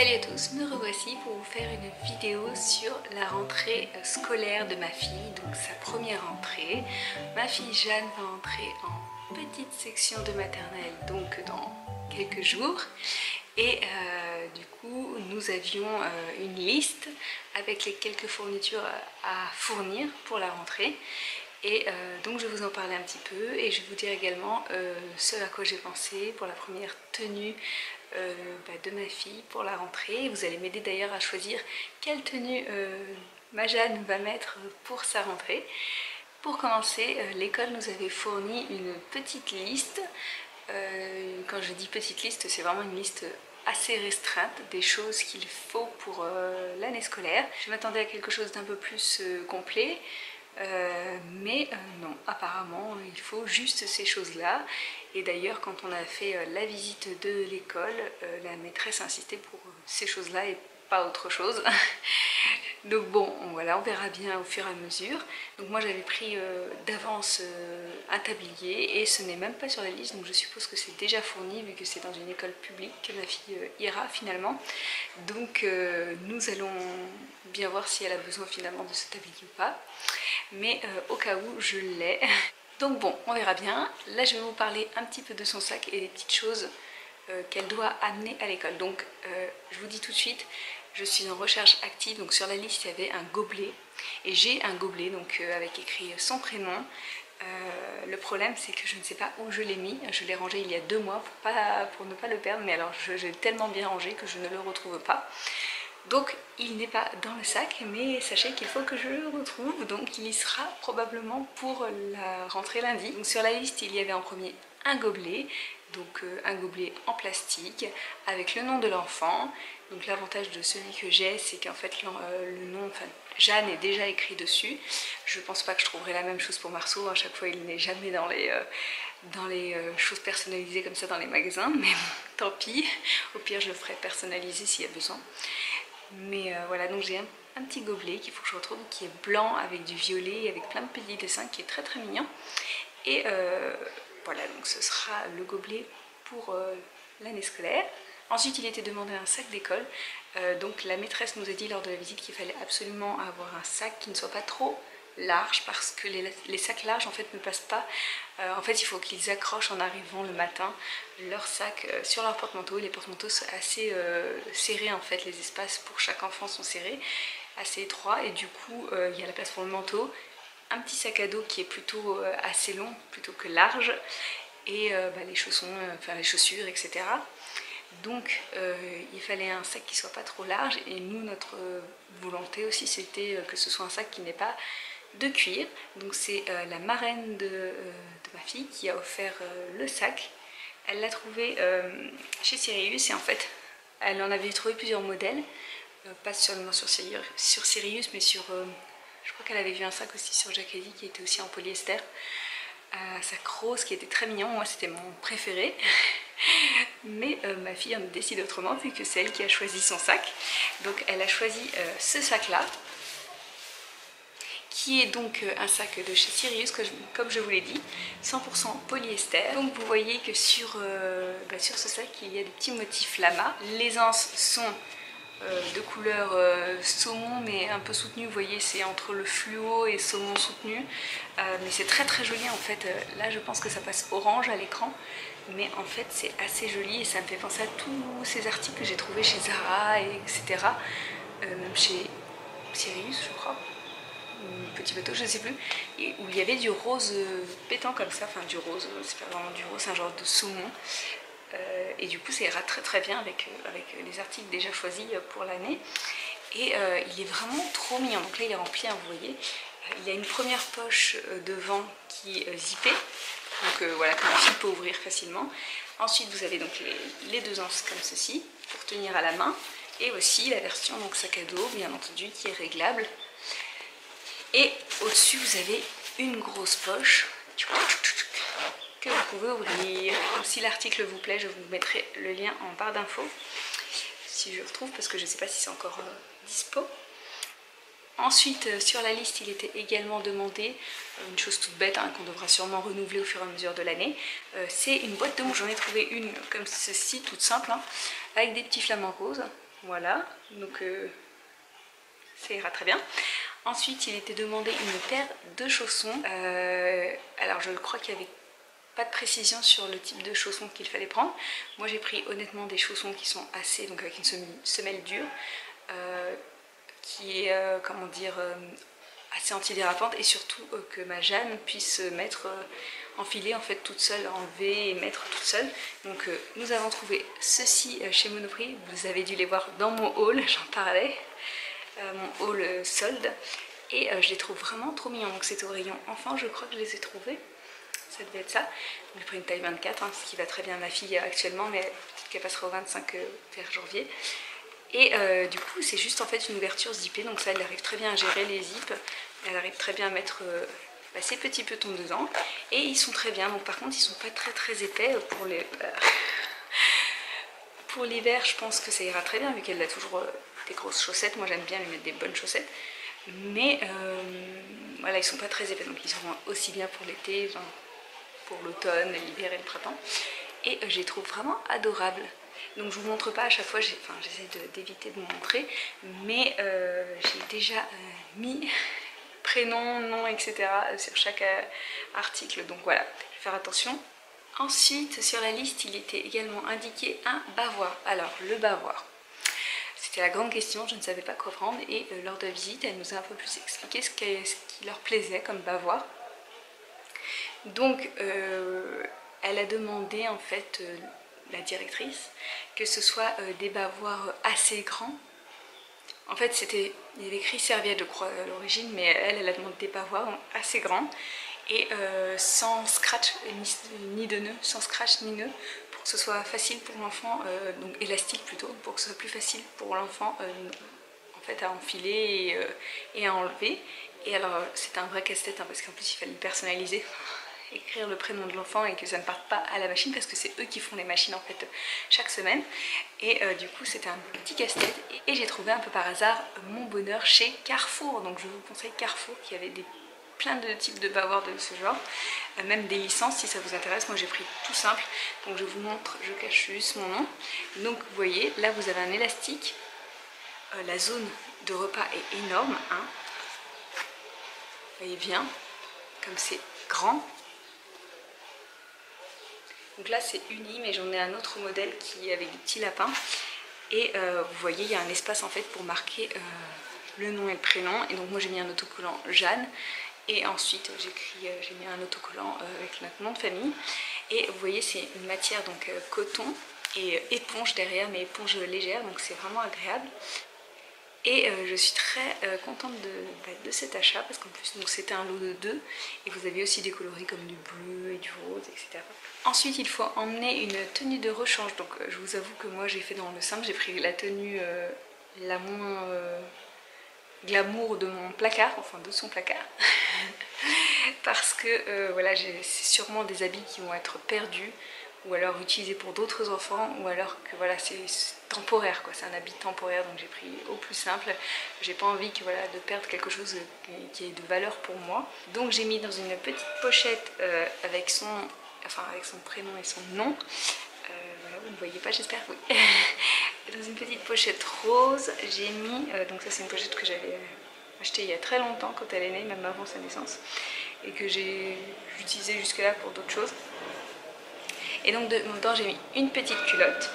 Salut à tous, me revoici pour vous faire une vidéo sur la rentrée scolaire de ma fille, donc sa première rentrée. Ma fille Jeanne va entrer en petite section de maternelle, donc dans quelques jours. Et du coup, nous avions une liste avec les quelques fournitures à fournir pour la rentrée. Et donc je vais vous en parler un petit peu et je vais vous dire également ce à quoi j'ai pensé pour la première tenue de ma fille pour la rentrée. Vous allez m'aider d'ailleurs à choisir quelle tenue ma Jeanne va mettre pour sa rentrée. Pour commencer, l'école nous avait fourni une petite liste. Quand je dis petite liste, c'est vraiment une liste assez restreinte des choses qu'il faut pour l'année scolaire. Je m'attendais à quelque chose d'un peu plus complet. Mais non, apparemment il faut juste ces choses-là. Et d'ailleurs quand on a fait la visite de l'école, la maîtresse insistait pour ces choses-là et pas autre chose. Donc bon, voilà, on verra bien au fur et à mesure. Donc moi j'avais pris d'avance un tablier et ce n'est même pas sur la liste, donc je suppose que c'est déjà fourni vu que c'est dans une école publique que ma fille ira finalement. Donc nous allons bien voir si elle a besoin finalement de ce tablier ou pas. Mais au cas où je l'ai. Donc bon, on verra bien. Là je vais vous parler un petit peu de son sac et des petites choses qu'elle doit amener à l'école. Donc je vous dis tout de suite, je suis en recherche active, donc sur la liste il y avait un gobelet. Et j'ai un gobelet donc avec écrit son prénom. Le problème c'est que je ne sais pas où je l'ai mis. Je l'ai rangé il y a 2 mois pour ne pas le perdre, mais alors j'ai tellement bien rangé que je ne le retrouve pas. Donc il n'est pas dans le sac, mais sachez qu'il faut que je le retrouve, donc il y sera probablement pour la rentrée lundi. Donc sur la liste il y avait en premier un gobelet, donc un gobelet en plastique avec le nom de l'enfant. Donc l'avantage de celui que j'ai, c'est qu'en fait le nom, enfin Jeanne est déjà écrit dessus. Je pense pas que je trouverai la même chose pour Marceau, à chaque fois il n'est jamais dans les choses personnalisées comme ça dans les magasins, mais bon, tant pis, au pire je le ferai personnaliser s'il y a besoin. Mais voilà, donc j'ai un petit gobelet qu'il faut que je retrouve, qui est blanc avec du violet, avec plein de petits dessins, qui est très très mignon. Et voilà, donc ce sera le gobelet pour l'année scolaire. Ensuite, il était demandé un sac d'école. Donc la maîtresse nous a dit lors de la visite qu'il fallait absolument avoir un sac qui ne soit pas trop large, parce que les sacs larges en fait ne passent pas. En fait il faut qu'ils accrochent en arrivant le matin leur sac sur leur porte-manteau. Les porte-manteaux sont assez serrés en fait, les espaces pour chaque enfant sont serrés, assez étroits, et du coup il y a la place pour le manteau, un petit sac à dos qui est plutôt assez long plutôt que large, et les chaussons, enfin les chaussures, etc. Donc il fallait un sac qui soit pas trop large, et nous notre volonté aussi c'était que ce soit un sac qui n'est pas de cuir. Donc c'est la marraine de ma fille qui a offert le sac. Elle l'a trouvé chez Sirius, et en fait elle en avait trouvé plusieurs modèles, pas seulement sur Sirius, mais sur je crois qu'elle avait vu un sac aussi sur Jacqueline qui était aussi en polyester, un sac rose qui était très mignon. Moi c'était mon préféré. Mais ma fille en décide autrement vu que c'est elle qui a choisi son sac. Donc elle a choisi ce sac là, qui est donc un sac de chez Sirius, comme je vous l'ai dit, 100% polyester. Donc vous voyez que sur ce sac il y a des petits motifs lama. Les anses sont de couleur saumon, mais un peu soutenu. Vous voyez, c'est entre le fluo et saumon soutenu, mais c'est très très joli en fait. Là je pense que ça passe orange à l'écran, mais en fait c'est assez joli et ça me fait penser à tous ces articles que j'ai trouvés chez Zara, etc. Même chez Sirius je crois, Petit Bateau, je ne sais plus, et où il y avait du rose pétant comme ça, enfin du rose, c'est pas vraiment du rose, c'est un genre de saumon. Et du coup ça ira très très bien avec les articles déjà choisis pour l'année. Et il est vraiment trop mignon. Donc là il est rempli, hein, vous voyez. Il y a une première poche devant qui est zippée, donc voilà, que ma fille peut ouvrir facilement. Ensuite vous avez donc les 2 anses comme ceci pour tenir à la main, et aussi la version donc sac à dos bien entendu qui est réglable. Et au-dessus vous avez une grosse poche que vous pouvez ouvrir. Donc, si l'article vous plaît, je vous mettrai le lien en barre d'infos si je retrouve, parce que je ne sais pas si c'est encore dispo. Ensuite sur la liste il était également demandé une chose toute bête, hein, qu'on devra sûrement renouveler au fur et à mesure de l'année. C'est une boîte de mouches. J'en ai trouvé une comme ceci, toute simple, hein, avec des petits flamants roses. Voilà, donc ça ira très bien. Ensuite, il était demandé une paire de chaussons. Alors je crois qu'il y avait pas de précision sur le type de chaussons qu'il fallait prendre. Moi j'ai pris honnêtement des chaussons qui sont assez, donc avec une semelle dure, qui est, comment dire, assez antidérapante, et surtout que ma Jeanne puisse mettre, enfiler en fait toute seule, enlever et mettre toute seule. Donc nous avons trouvé ceci chez Monoprix, vous avez dû les voir dans mon haul, j'en parlais, mon haul solde, et je les trouve vraiment trop mignons. Donc c'était au rayon enfant, je crois que je les ai trouvés. Ça devait être ça. J'ai pris une taille 24, hein, ce qui va très bien à ma fille actuellement, mais peut-être qu'elle passera au 25 vers janvier. Et du coup, c'est juste en fait une ouverture zippée, donc ça, elle arrive très bien à gérer les zips. Elle arrive très bien à mettre ses petits petons dedans. Et ils sont très bien, donc par contre, ils sont pas très épais pour les... Pour l'hiver, je pense que ça ira très bien, vu qu'elle a toujours des grosses chaussettes. Moi, j'aime bien lui mettre des bonnes chaussettes. Mais voilà, ils sont pas très épais, donc ils seront aussi bien pour l'été, enfin, pour l'automne, l'hiver et le printemps. Et je les trouve vraiment adorables. Donc je vous montre pas à chaque fois, j'essaie d'éviter de vous montrer, mais j'ai déjà mis prénom, nom, etc. sur chaque article, donc voilà, je vais faire attention. Ensuite, sur la liste, il était également indiqué un bavoir. Alors, le bavoir, c'était la grande question, je ne savais pas quoi prendre, et lors de la visite, elle nous a un peu plus expliqué ce qui leur plaisait comme bavoir. Donc, elle a demandé en fait, la directrice, que ce soit des bavoirs assez grands. En fait, il y avait écrit serviette, je crois, à l'origine, mais elle a demandé des bavoirs assez grands et sans scratch ni de nœuds, sans scratch ni nœuds, pour que ce soit facile pour l'enfant, donc élastique plutôt, pour que ce soit plus facile pour l'enfant en fait à enfiler et à enlever. Et alors, c'était un vrai casse-tête, hein, parce qu'en plus il fallait le personnaliser, écrire le prénom de l'enfant et que ça ne parte pas à la machine, parce que c'est eux qui font les machines en fait chaque semaine. Et du coup c'était un petit casse-tête, et j'ai trouvé un peu par hasard mon bonheur chez Carrefour. Donc je vous conseille Carrefour, qui avait plein de types de bavoirs de ce genre, même des licences si ça vous intéresse. Moi j'ai pris tout simple, donc je vous montre, je cache juste mon nom. Donc vous voyez, là vous avez un élastique, la zone de repas est énorme, hein. Vous voyez bien, comme c'est grand. Donc là c'est uni, mais j'en ai un autre modèle qui est avec des petits lapins. Et vous voyez, il y a un espace en fait pour marquer le nom et le prénom. Et donc moi j'ai mis un autocollant Jeanne. Et ensuite j'ai mis un autocollant avec notre nom de famille. Et vous voyez, c'est une matière donc coton et éponge derrière, mais éponge légère. Donc c'est vraiment agréable. Et je suis très contente de cet achat, parce qu'en plus c'était un lot de 2 et vous avez aussi des coloris comme du bleu et du rose, etc. Ensuite il faut emmener une tenue de rechange, donc je vous avoue que moi j'ai fait dans le simple, j'ai pris la tenue la moins glamour de mon placard, enfin de son placard, parce que voilà, c'est sûrement des habits qui vont être perdus, ou alors utilisé pour d'autres enfants, ou alors que voilà, c'est temporaire, quoi, c'est un habit temporaire, donc j'ai pris au plus simple. J'ai pas envie que, voilà, de perdre quelque chose qui est de valeur pour moi. Donc j'ai mis dans une petite pochette avec son prénom et son nom. Voilà, vous ne voyez pas, j'espère, oui. Dans une petite pochette rose, j'ai mis, donc ça c'est une pochette que j'avais achetée il y a très longtemps, quand elle est née, même avant sa naissance, et que j'ai utilisée jusque là pour d'autres choses. Et donc dedans j'ai mis une petite culotte,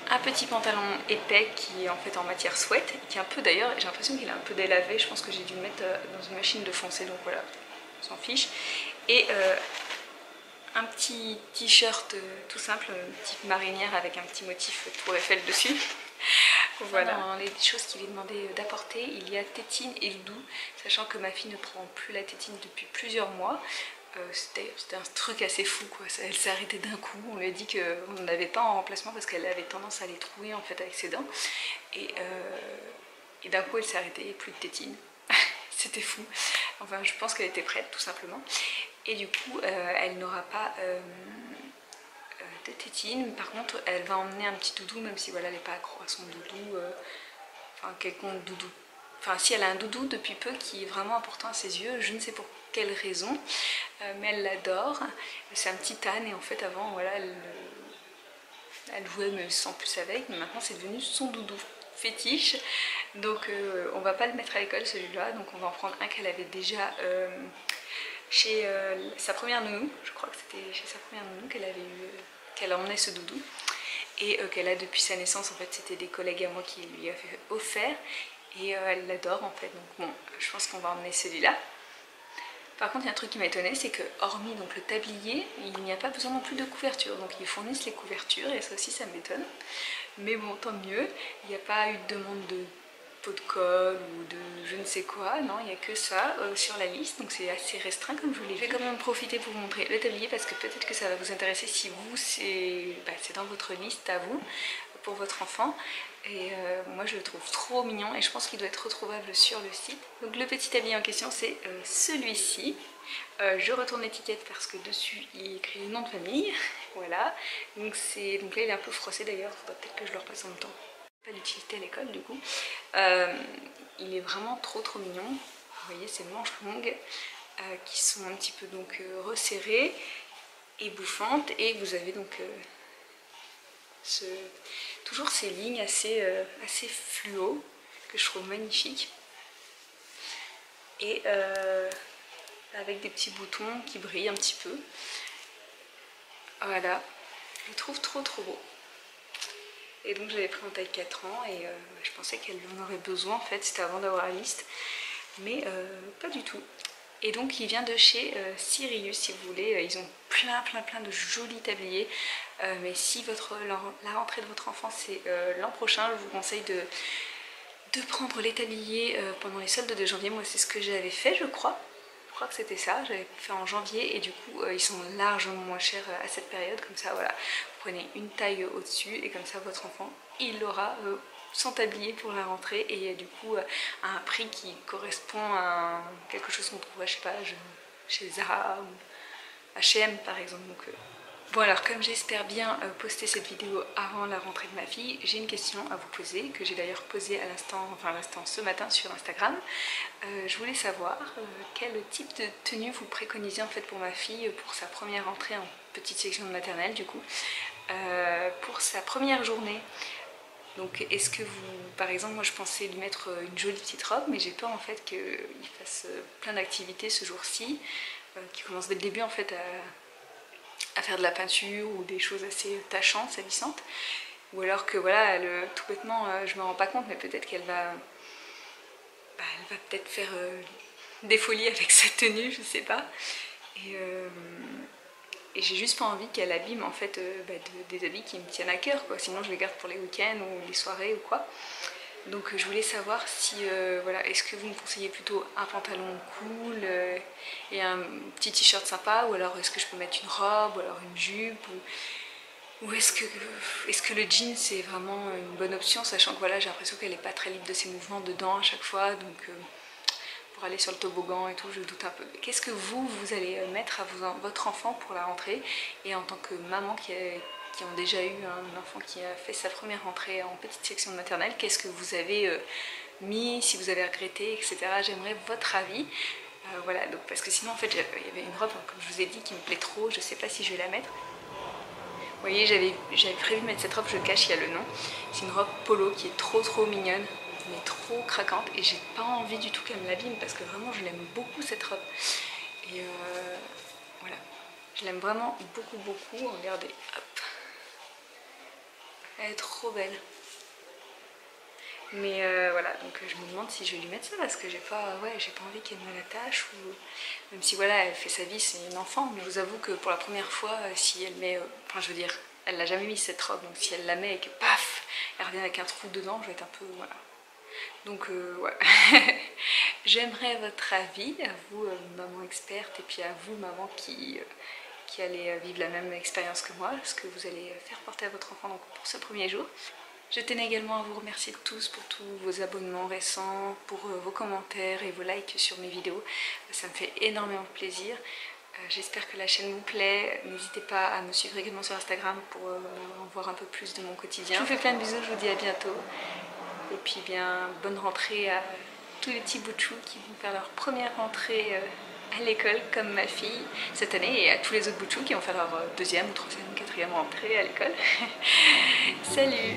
un petit pantalon épais qui est en fait en matière sweat, qui est un peu, d'ailleurs j'ai l'impression qu'il est un peu délavé, je pense que j'ai dû le mettre dans une machine de foncer, donc voilà, on s'en fiche. Et un petit t-shirt tout simple, type marinière, avec un petit motif Tour Eiffel dessus. Voilà. Dans les choses qu'il est demandé d'apporter, il y a tétine et doudou, sachant que ma fille ne prend plus la tétine depuis plusieurs mois. C'était un truc assez fou, quoi. Elle s'est arrêtée d'un coup, on lui a dit qu'on n'avait pas en remplacement parce qu'elle avait tendance à les trouer en fait avec ses dents, et d'un coup elle s'est arrêtée et plus de tétine. C'était fou, enfin je pense qu'elle était prête tout simplement, et du coup elle n'aura pas de tétine. Par contre elle va emmener un petit doudou, même si voilà, elle n'est pas accro à son doudou, enfin quelconque doudou. Enfin si, elle a un doudou depuis peu qui est vraiment important à ses yeux, je ne sais pour quelle raison, mais elle l'adore. C'est un petit âne, et en fait avant voilà, Elle jouait mais sans plus avec, mais maintenant c'est devenu son doudou fétiche. Donc on va pas le mettre à l'école celui-là, donc on va en prendre un qu'elle avait déjà chez sa première nounou. Je crois que c'était chez sa première nounou qu'elle avait eu, qu'elle emmenait ce doudou. Et qu'elle a depuis sa naissance. En fait c'était des collègues à moi qui lui avaient offert. Et elle l'adore en fait, donc bon, je pense qu'on va emmener celui-là. Par contre, il y a un truc qui m'a étonnée, c'est que hormis donc, le tablier, il n'y a pas besoin non plus de couverture. Donc ils fournissent les couvertures et ça aussi ça m'étonne. Mais bon, tant mieux, il n'y a pas eu de demande de pot de colle ou de je ne sais quoi, non, il n'y a que ça sur la liste, donc c'est assez restreint comme je vous l'ai dit. Je vais quand même profiter pour vous montrer le tablier parce que peut-être que ça va vous intéresser si vous, c'est dans votre liste à vous, pour votre enfant. Et moi je le trouve trop mignon et je pense qu'il doit être retrouvable sur le site. Donc le petit tablier en question c'est celui-ci. Je retourne l'étiquette parce que dessus il est écrit le nom de famille. Voilà. Donc là il est un peu froissé d'ailleurs, il faudra peut-être que je le repasse en même temps. Pas d'utilité à l'école du coup. Il est vraiment trop mignon. Vous voyez ces manches longues qui sont un petit peu donc resserrées et bouffantes. Et vous avez donc toujours ces lignes assez fluo que je trouve magnifiques et avec des petits boutons qui brillent un petit peu. Voilà, je le trouve trop beau. Et donc j'avais pris en taille 4 ans et je pensais qu'elle en aurait besoin en fait, c'était avant d'avoir la liste, mais pas du tout. Et donc il vient de chez Sirius si vous voulez, ils ont plein de jolis tabliers, mais si la rentrée de votre enfant c'est l'an prochain, je vous conseille de prendre les tabliers pendant les soldes de janvier. Moi c'est ce que j'avais fait je crois que c'était ça, j'avais fait en janvier et du coup ils sont largement moins chers à cette période, comme ça voilà, vous prenez une taille au-dessus et comme ça votre enfant il aura son tablier pour la rentrée et du coup à un prix qui correspond à quelque chose qu'on trouve, je sais pas, chez Zara ou H&M par exemple. Donc, bon alors comme j'espère bien poster cette vidéo avant la rentrée de ma fille, j'ai une question à vous poser, que j'ai d'ailleurs posée à l'instant ce matin sur Instagram. Je voulais savoir quel type de tenue vous préconisez en fait pour ma fille pour sa première rentrée en petite section de maternelle du coup, pour sa première journée. Donc est-ce que vous, par exemple moi je pensais lui mettre une jolie petite robe, mais j'ai peur en fait qu'il fasse plein d'activités ce jour-ci, qui commence dès le début en fait à faire de la peinture ou des choses assez tachantes, salissantes, ou alors que voilà, tout bêtement, je me rends pas compte, mais peut-être qu'elle va, elle va peut-être faire des folies avec sa tenue, je sais pas, et j'ai juste pas envie qu'elle abîme en fait des habits qui me tiennent à cœur, quoi. Sinon je les garde pour les week-ends ou les soirées ou quoi. Donc je voulais savoir si, voilà, est-ce que vous me conseillez plutôt un pantalon cool et un petit t-shirt sympa, ou alors est-ce que je peux mettre une robe, ou alors une jupe, ou est-ce que le jean c'est vraiment une bonne option, sachant que voilà, j'ai l'impression qu'elle n'est pas très libre de ses mouvements dedans à chaque fois, donc pour aller sur le toboggan et tout, je doute un peu. Qu'est-ce que vous allez mettre à votre enfant pour la rentrée, et en tant que maman qui ont déjà eu un enfant qui a fait sa première rentrée en petite section de maternelle, qu'est-ce que vous avez mis, si vous avez regretté, etc. J'aimerais votre avis. Voilà, donc, parce que sinon en fait il y avait une robe, comme je vous ai dit, qui me plaît trop, je sais pas si je vais la mettre. Vous voyez, j'avais prévu de mettre cette robe, je cache, il y a le nom. C'est une robe polo qui est trop mignonne, mais trop craquante, et j'ai pas envie du tout qu'elle me l'abîme parce que vraiment je l'aime beaucoup cette robe. Et voilà, je l'aime vraiment beaucoup. Regardez, hop. Elle est trop belle. Mais voilà, donc je me demande si je vais lui mettre ça parce que j'ai pas envie qu'elle me l'attache, ou même si voilà, elle fait sa vie, c'est une enfant, mais je vous avoue que pour la première fois, si elle met, enfin je veux dire, elle n'a jamais mis cette robe, donc si elle la met et que paf, elle revient avec un trou dedans, je vais être un peu, voilà. Donc ouais, j'aimerais votre avis, à vous maman experte, et puis à vous maman qui allez vivre la même expérience que moi, ce que vous allez faire porter à votre enfant donc, pour ce premier jour. Je tenais également à vous remercier tous pour tous vos abonnements récents, pour vos commentaires et vos likes sur mes vidéos. Ça me fait énormément plaisir. J'espère que la chaîne vous plaît. N'hésitez pas à me suivre également sur Instagram pour en voir un peu plus de mon quotidien. Je vous fais plein de bisous, je vous dis à bientôt. Et puis bien, bonne rentrée à tous les petits bouts de chou qui vont faire leur première rentrée à l'école comme ma fille cette année, et à tous les autres bouts de chou qui vont faire leur deuxième ou troisième ou quatrième. quatrième rentrée à l'école. Salut!